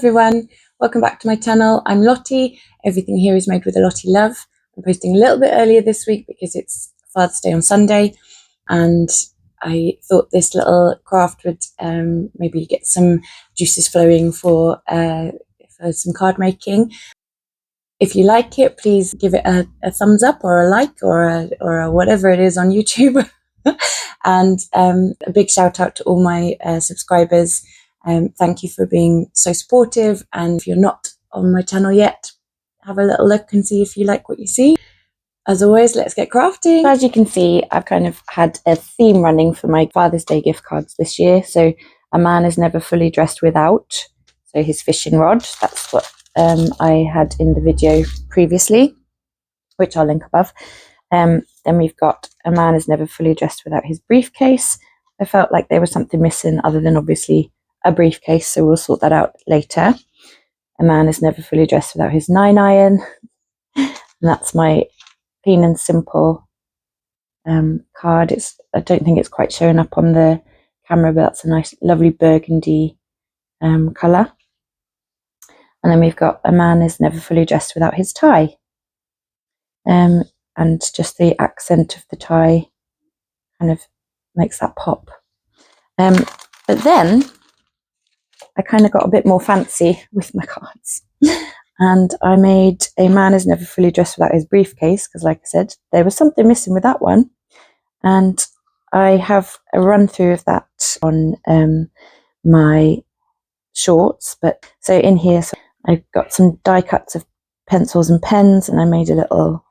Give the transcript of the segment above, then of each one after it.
everyone, welcome back to my channel. I'm Lottie. Everything here is made with a Lottie love. I'm posting a little bit earlier this week because it's Father's Day on Sunday, and I thought this little craft would maybe get some juices flowing for some card making. If you like it, please give it a thumbs up or a like or a whatever it is on YouTube. And a big shout out to all my subscribers. Thank you for being so supportive, and if you're not on my channel yet, have a little look and see if you like what you see. As always, let's get crafting. So as you can see, I've kind of had a theme running for my Father's Day gift cards this year. So a man is never fully dressed without, so his fishing rod, that's what I had in the video previously, which I'll link above. Then we've got a man is never fully dressed without his briefcase. I felt like there was something missing other than obviously a briefcase, so we'll sort that out later. A man is never fully dressed without his 9-iron. And that's my clean and simple card. I don't think it's quite showing up on the camera, but that's a nice lovely burgundy colour. And then we've got a man is never fully dressed without his tie. And just the accent of the tie kind of makes that pop. But then I kind of got a bit more fancy with my cards, and I made a man is never fully dressed without his briefcase, because like I said, there was something missing with that one, and I have a run through of that on my shorts. But so in here, so I've got some die cuts of pencils and pens, and I made a little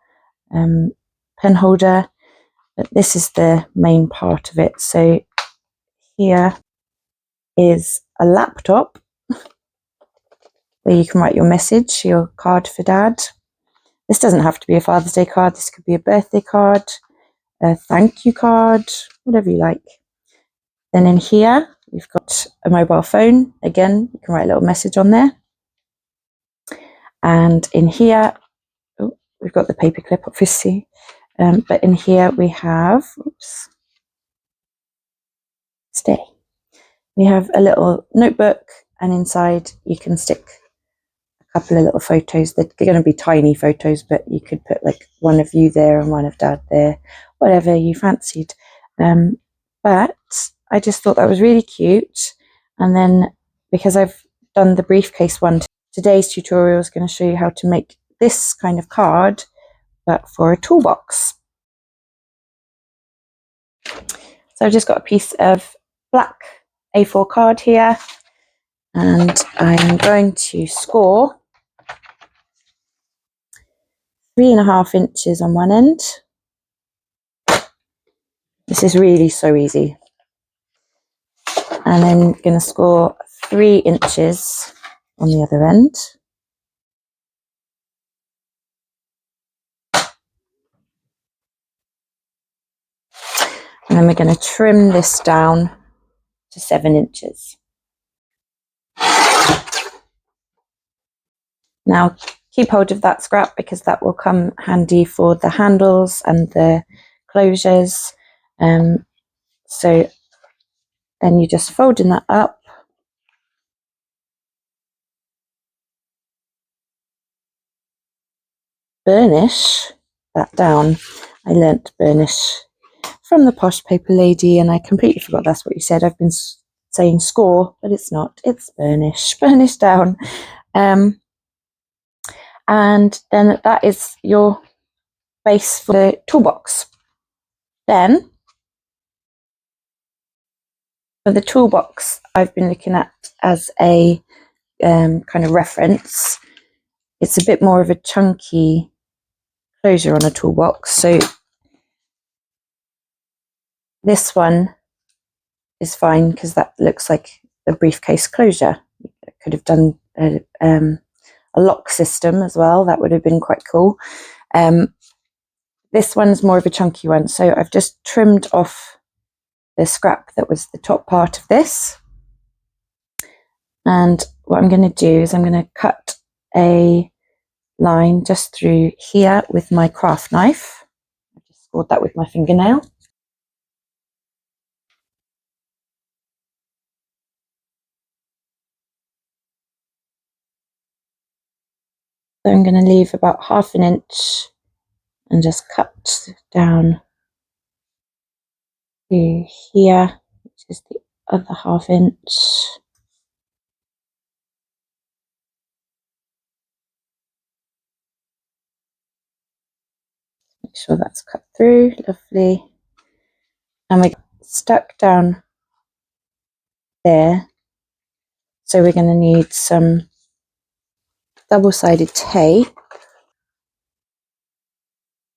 pen holder, but this is the main part of it. So here is a laptop where you can write your message, your card for dad. This doesn't have to be a Father's Day card, this could be a birthday card, a thank you card, whatever you like. Then in here we've got a mobile phone. Again, you can write a little message on there. And in here, we've got the paper clip obviously, but in here we have, we have a little notebook, and inside you can stick a couple of little photos. They're going to be tiny photos, but you could put like one of you there and one of dad there, whatever you fancied. But I just thought that was really cute. And then because I've done the briefcase one, today's tutorial is going to show you how to make this kind of card, but for a toolbox. So I've just got a piece of black A4 card here, and I'm going to score 3.5 inches on one end. This is really so easy. And then going to score 3 inches on the other end. And then we're going to trim this down to 7 inches. Now keep hold of that scrap, because that will come handy for the handles and the closures. So then you're just folding that up. Burnish that down. I learnt burnish from the Posh Paper Lady, and I completely forgot that's what you said. I've been saying score, but it's not, it's burnish. Burnish down. And then that is your base for the toolbox. Then for the toolbox, I've been looking at as a kind of reference. It's a bit more of a chunky closure on a toolbox. So this one is fine because that looks like a briefcase closure. I could have done a lock system as well. That would have been quite cool. This one's more of a chunky one, so I've just trimmed off the scrap that was the top part of this. And what I'm going to do is I'm going to cut a line just through here with my craft knife. I just scored that with my fingernail. So I'm going to leave about 1/2 inch and just cut down to here, which is the other 1/2 inch. Make sure that's cut through, lovely. And we're stuck down there. So we're going to need some double-sided tape,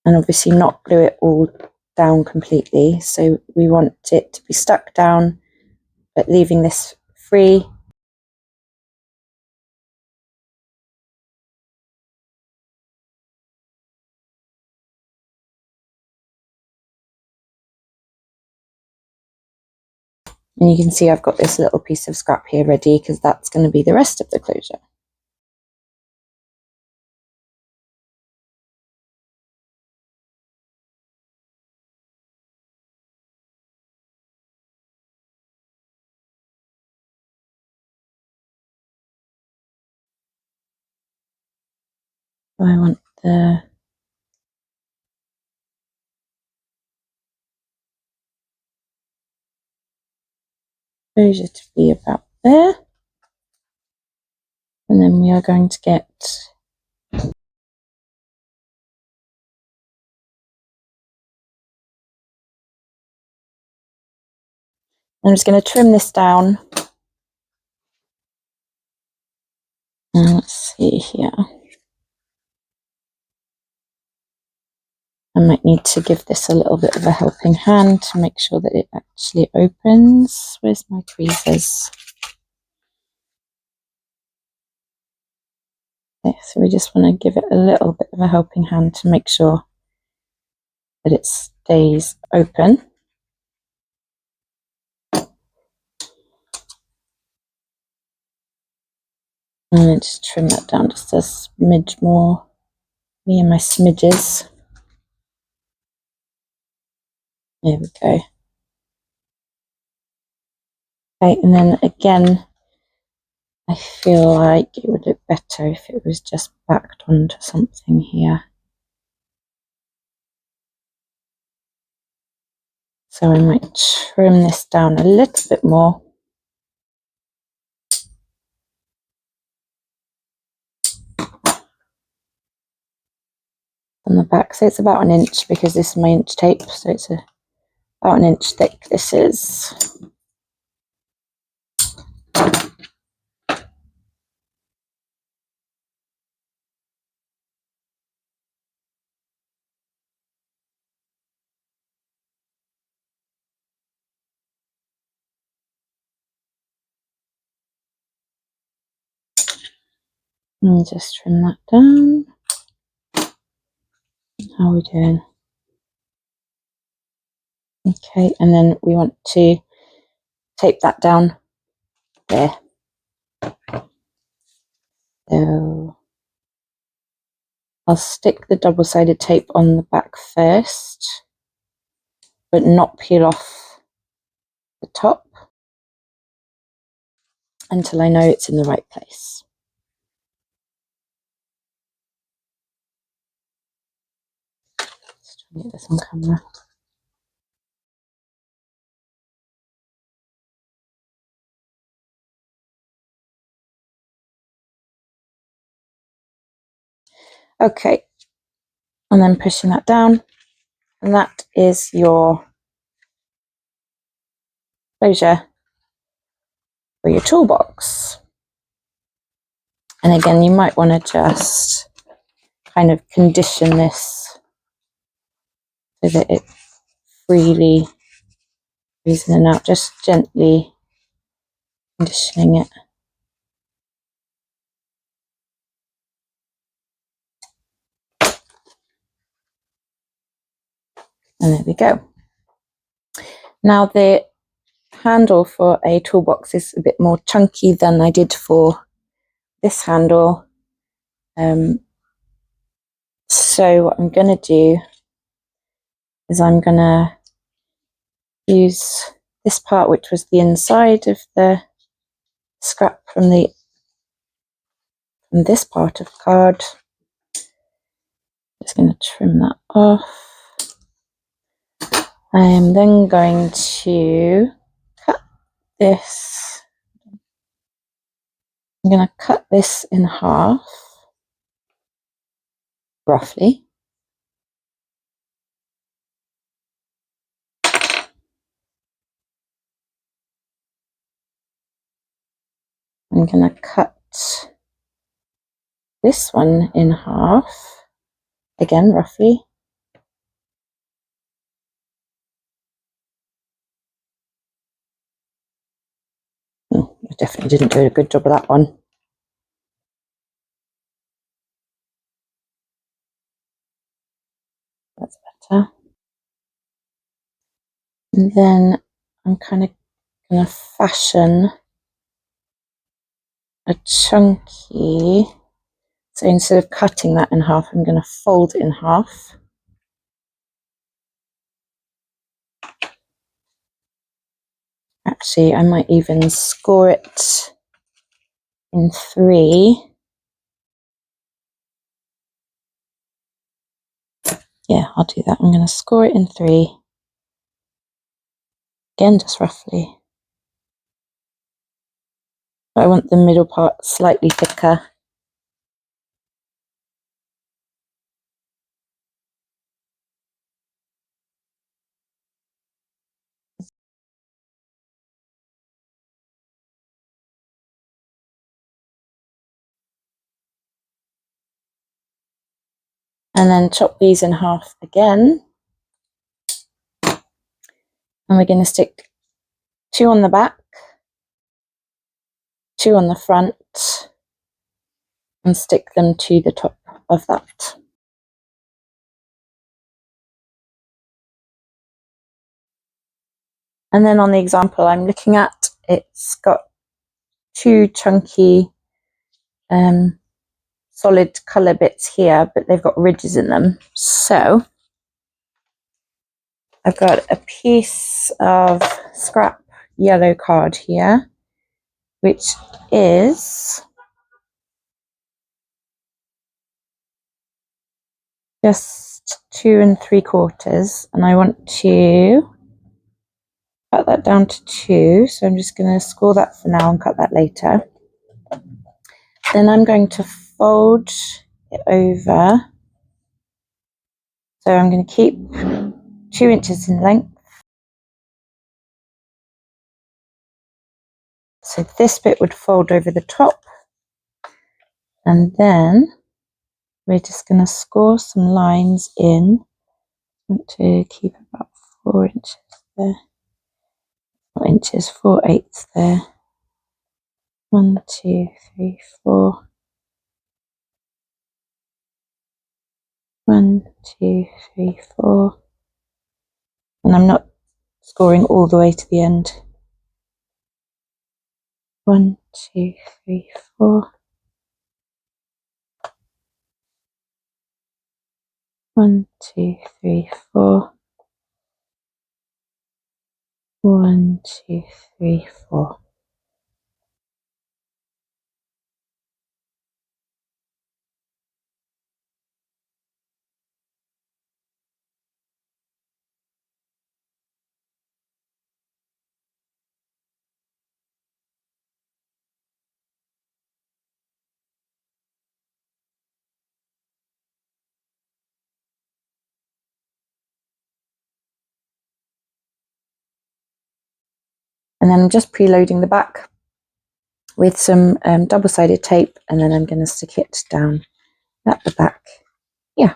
and obviously not glue it all down completely. So we want it to be stuck down, but leaving this free. And you can see I've got this little piece of scrap here ready because that's going to be the rest of the closure. I want the closure to be about there. And then we are going to get I'm just going to trim this down. And let's see here. I might need to give this a little bit of a helping hand to make sure that it actually opens. Where's my tweezers? Okay, so we just want to give it a little bit of a helping hand to make sure that it stays open. And then just trim that down just a smidge more. Me and my smidges. There we go. Okay, and then again, I feel like it would look better if it was just backed onto something here. So I might trim this down a little bit more. On the back, so it's about 1 inch because this is my inch tape, so it's about 1 inch thick. This is. And just trim that down. How are we doing? Okay, and then we want to tape that down there. So I'll stick the double-sided tape on the back first, but not peel off the top until I know it's in the right place. Let's try and get this on camera. Okay, and then pushing that down, and that is your closure for your toolbox. And again, you might want to just kind of condition this so that it freely goes in and out, just gently conditioning it. And there we go. Now the handle for a toolbox is a bit more chunky than I did for this handle. So what I'm going to do is I'm going to use this part, which was the inside of the scrap from this part of card, just going to trim that off. I am then going to cut this. I'm going to cut this in half, roughly. I'm going to cut this one in half, again, roughly. I definitely didn't do a good job of that one. That's better. And then I'm kind of going to fashion a chunky, so instead of cutting that in half, I'm going to fold it in half. Actually, I might even score it in 3. Yeah, I'll do that. I'm going to score it in 3. Again, just roughly. But I want the middle part slightly thicker. And then chop these in half again. And we're going to stick 2 on the back, 2 on the front, and stick them to the top of that. And then on the example I'm looking at, it's got 2 chunky solid colour bits here, but they've got ridges in them. So I've got a piece of scrap yellow card here, which is just 2 3/4, and I want to cut that down to 2, so I'm just going to score that for now and cut that later. Then I'm going to fold it over, so I'm going to keep 2 inches in length. So this bit would fold over the top, and then we're just going to score some lines in. I want to keep about 4 inches there. 4 inches, 4/8 there. 1, 2, 3, 4. 1, 2, 3, 4. And I'm not scoring all the way to the end. 1, 2, 3, 4. 1, 2, 3, 4. 1, 2, 3, 4. And then I'm just preloading the back with some double-sided tape, and then I'm going to stick it down at the back. Yeah.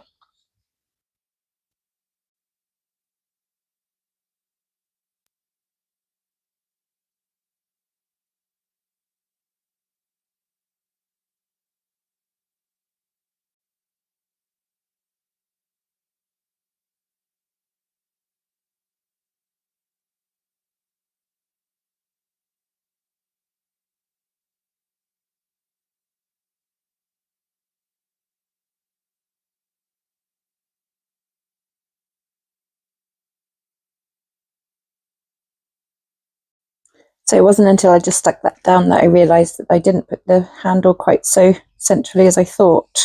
So it wasn't until I just stuck that down that I realised that I didn't put the handle quite so centrally as I thought.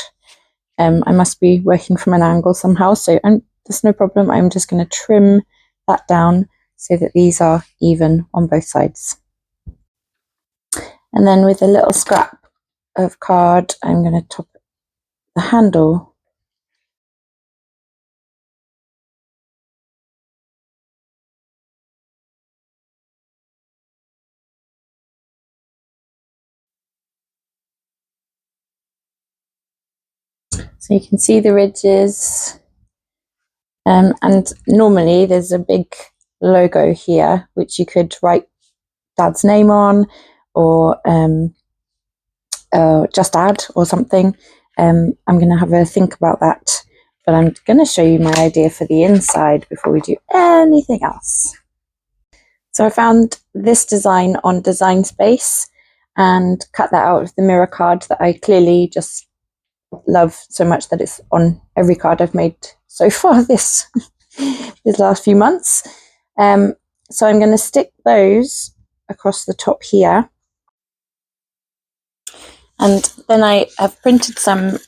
I must be working from an angle somehow, so there's no problem. I'm just going to trim that down so that these are even on both sides. And then with a little scrap of card, I'm going to top the handle. So you can see the ridges. And normally there's a big logo here, which you could write Dad's name on, or just add or something. I'm going to have a think about that, but I'm going to show you my idea for the inside before we do anything else. So I found this design on Design Space and cut that out of the mirror card that I clearly just love so much that it's on every card I've made so far this last few months. So I'm going to stick those across the top here. And then I have printed some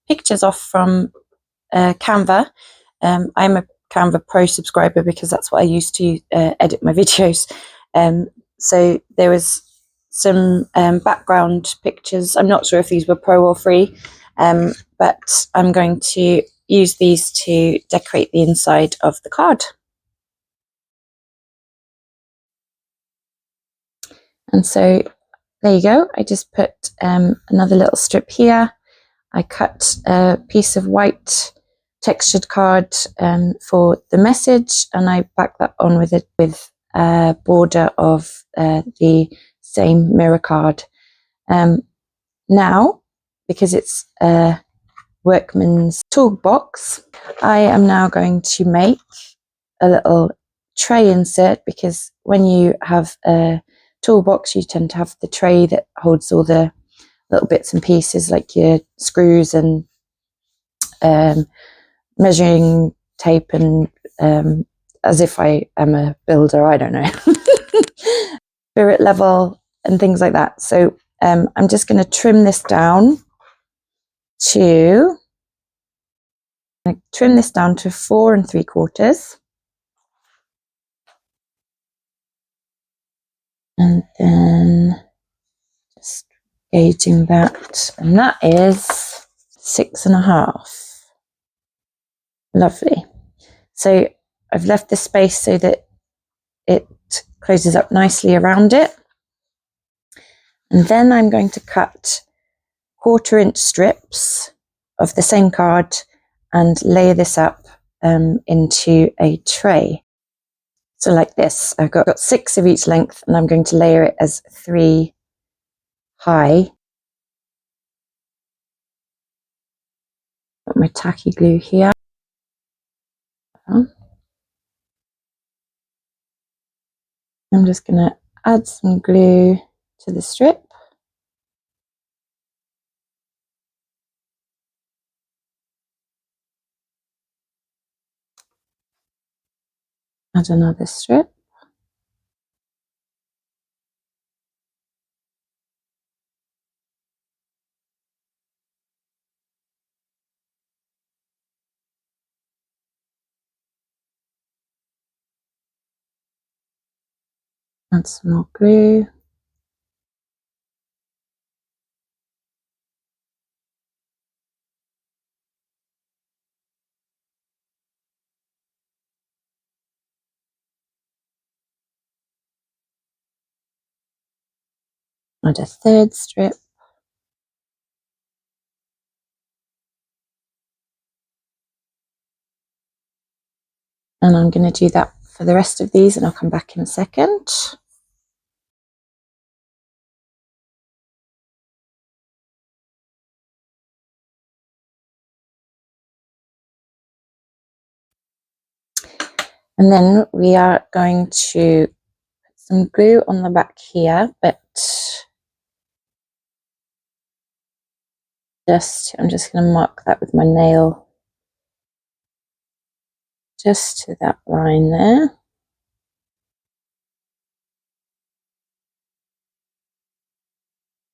pictures off from Canva. I'm a Canva Pro subscriber because that's what I use to edit my videos. So there was some background pictures. I'm not sure if these were pro or free, but I'm going to use these to decorate the inside of the card. And so there you go. I just put another little strip here. I cut a piece of white textured card for the message, and I back that on with a border of the same mirror card. Now, because it's a workman's toolbox, I am now going to make a little tray insert, because when you have a toolbox you tend to have the tray that holds all the little bits and pieces like your screws and measuring tape and as if I am a builder, I don't know, spirit level and things like that. So I'm just going to trim this down to 4 3/4, and then just gauging that, and that is 6.5. Lovely. So I've left the space so that it closes up nicely around it, and then I'm going to cut 1/4-inch strips of the same card and layer this up into a tray. So like this, I've got 6 of each length, and I'm going to layer it as 3 high. Got my tacky glue here. I'm just going to add some glue to the strip. Add another strip. Add some more glue. Add a 3rd strip. And I'm going to do that for the rest of these, and I'll come back in a second. And then we are going to put some glue on the back here, but I'm just going to mark that with my nail just to that line there.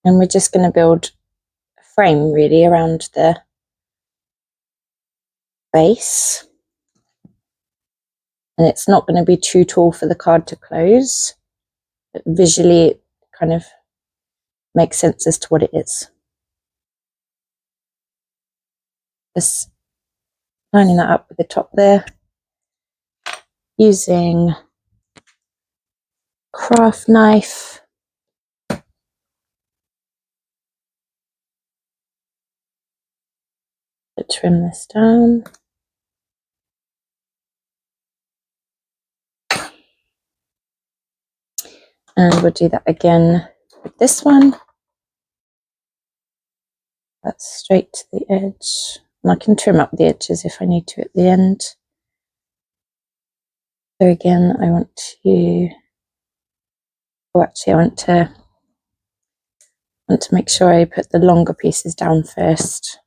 And we're just going to build a frame really around the base, and it's not going to be too tall for the card to close, but visually it kind of makes sense as to what it is. Just lining that up with the top there, using craft knife to trim this down. And we'll do that again with this one. That's straight to the edge. And I can trim up the edges if I need to at the end. So again, I want to, I want to make sure I put the longer pieces down first.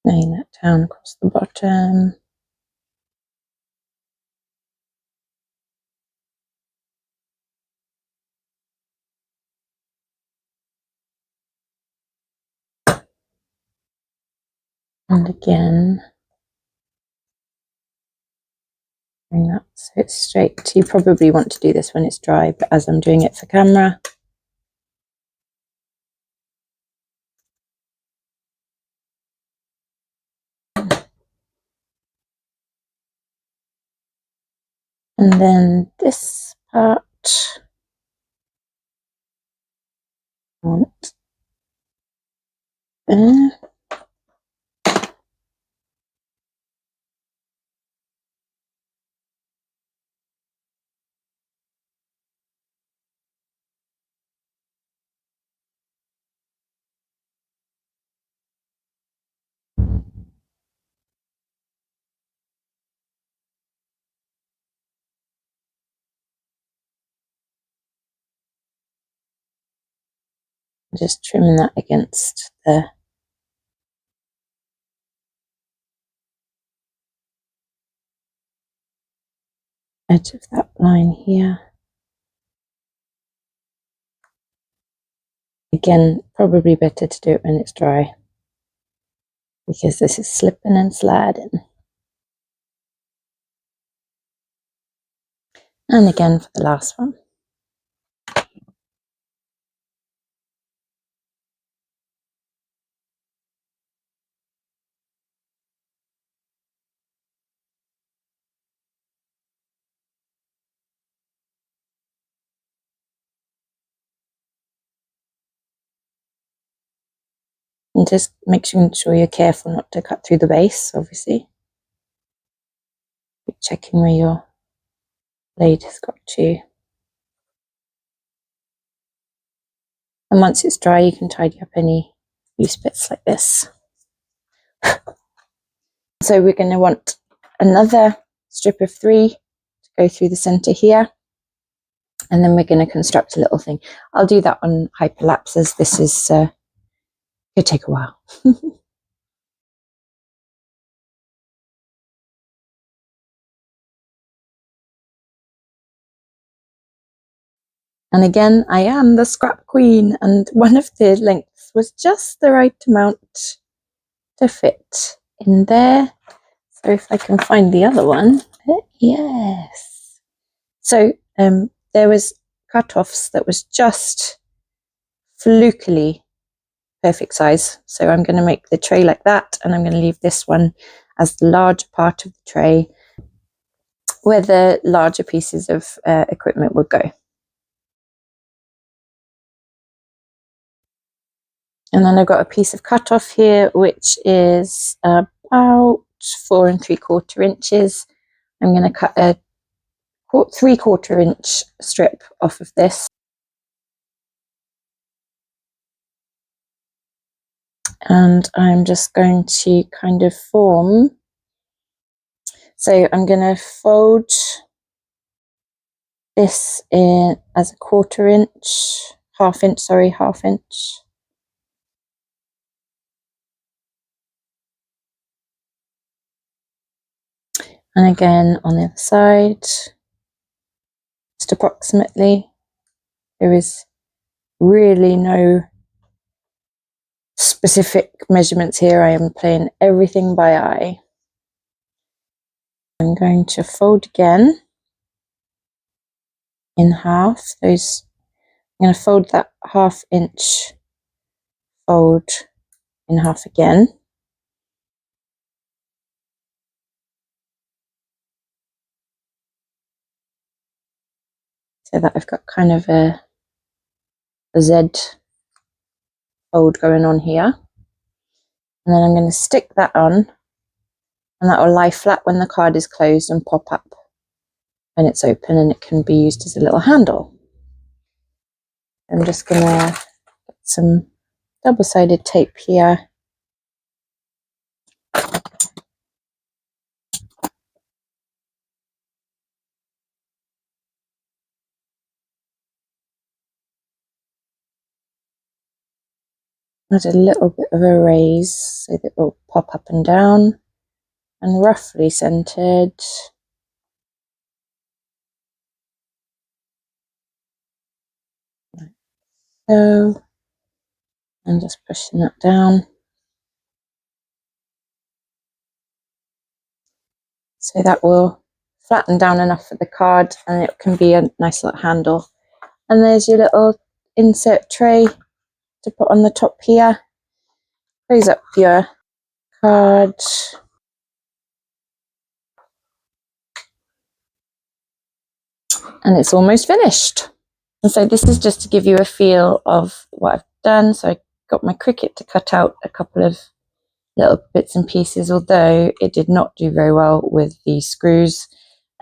Laying that down across the bottom. And again, bring that so it's straight. You probably want to do this when it's dry, but as I'm doing it for camera, and then this part, I want there. Just trimming that against the edge of that line here. Again, probably better to do it when it's dry, because this is slipping and sliding. And again for the last one. And just make sure you're careful not to cut through the base, obviously. Keep checking where your blade has got to. And once it's dry, you can tidy up any loose bits like this. So we're going to want another strip of 3 to go through the center here. And then we're going to construct a little thing. I'll do that on hyperlapses. This is could take a while. And again, I am the scrap queen, and one of the lengths was just the right amount to fit in there. So if I can find the other one, yes. So there was cut-offs that was just flukily perfect size. So I'm going to make the tray like that, and I'm going to leave this one as the larger part of the tray where the larger pieces of equipment would go. And then I've got a piece of cut off here, which is about 4 3/4 inches. I'm going to cut a 3/4 inch strip off of this. And I'm just going to kind of form. So I'm going to fold this in as a 1/4 inch, half inch. And again on the other side, just approximately. There is really no specific measurements here. I am playing everything by eye. I'm going to fold again in half. I'm going to fold that 1/2 inch fold in half again. So that I've got kind of a Z fold going on here. And then I'm going to stick that on, and that will lie flat when the card is closed and pop up when it's open, and it can be used as a little handle. I'm just going to get some double-sided tape here. Add a little bit of a raise so that it will pop up and down, and roughly centered. Like so. And just pushing that down. So that will flatten down enough for the card, and it can be a nice little handle. And there's your little insert tray to put on the top here. Close up your card. And it's almost finished. And so this is just to give you a feel of what I've done. So I got my Cricut to cut out a couple of little bits and pieces, although it did not do very well with the screws.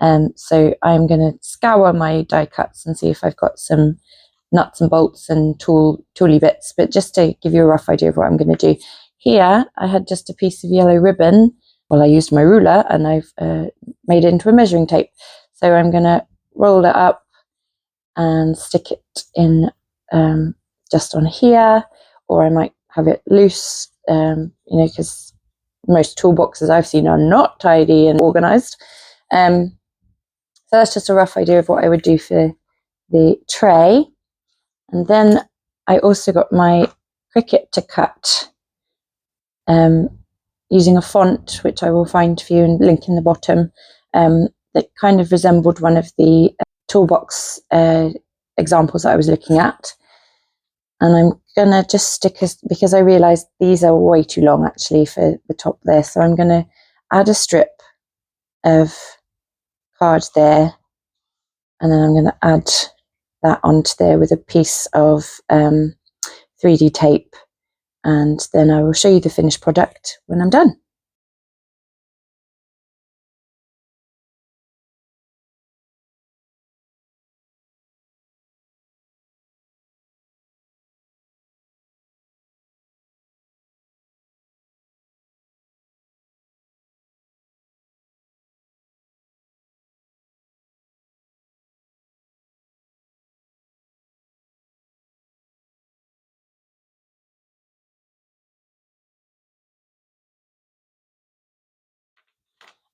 So I'm going to scour my die cuts and see if I've got some nuts and bolts and tooly bits, but just to give you a rough idea of what I'm going to do. Here I had just a piece of yellow ribbon. Well, I used my ruler and I've made it into a measuring tape. So I'm going to roll it up and stick it in just on here, or I might have it loose, because most toolboxes I've seen are not tidy and organized. So that's just a rough idea of what I would do for the tray. And then I also got my Cricut to cut using a font, which I will find for you and link in the bottom, that kind of resembled one of the toolbox examples that I was looking at. And I'm going to just stick, because I realised these are way too long actually for the top there. So I'm going to add a strip of card there, and then I'm going to add that onto there with a piece of 3D tape, and then I will show you the finished product when I'm done.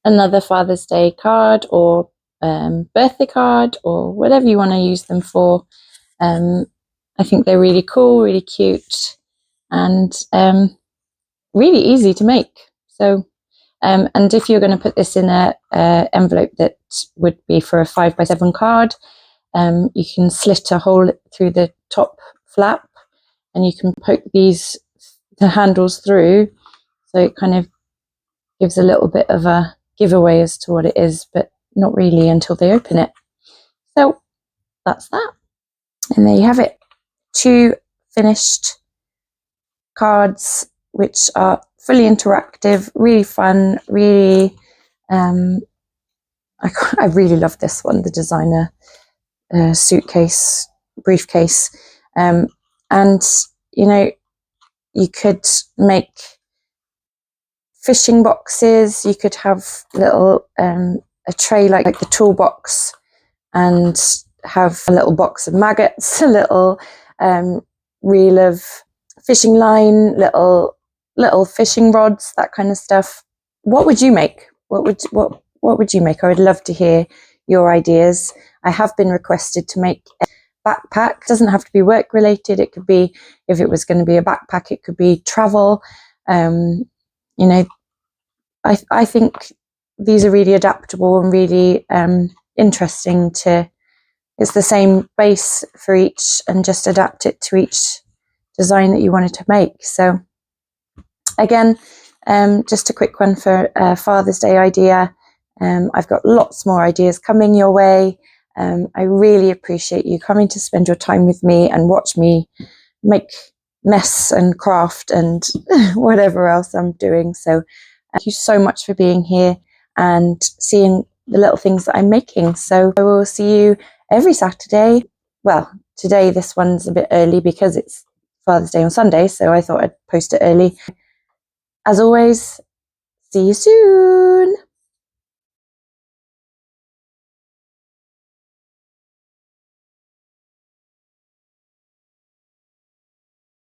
Another Father's Day card, or birthday card, or whatever you want to use them for. I think they're really cool, really cute, and really easy to make. So, and if you're going to put this in a envelope that would be for a 5x7 card, you can slit a hole through the top flap, and you can poke the handles through, so it kind of gives a little bit of a giveaway as to what it is, but not really until they open it. So that's that. And there you have it. 2 finished cards, which are fully interactive, really fun, really, I really love this one, the designer suitcase, briefcase. And, you could make fishing boxes. You could have little a tray like the toolbox, and have a little box of maggots, a little reel of fishing line, little fishing rods, that kind of stuff. What would you make? What what would you make? I would love to hear your ideas. I have been requested to make a backpack. It doesn't have to be work related. It could be, if it was going to be a backpack, it could be travel. You know, I think these are really adaptable and really interesting to, it's the same base for each and just adapt it to each design that you wanted to make. So again, just a quick one for Father's Day idea. I've got lots more ideas coming your way. I really appreciate you coming to spend your time with me and watch me make mess and craft and whatever else I'm doing. So thank you so much for being here and seeing the little things that I'm making. So I will see you every Saturday. Well, today this one's a bit early because it's Father's Day on Sunday, so I thought I'd post it early. As always, see you soon.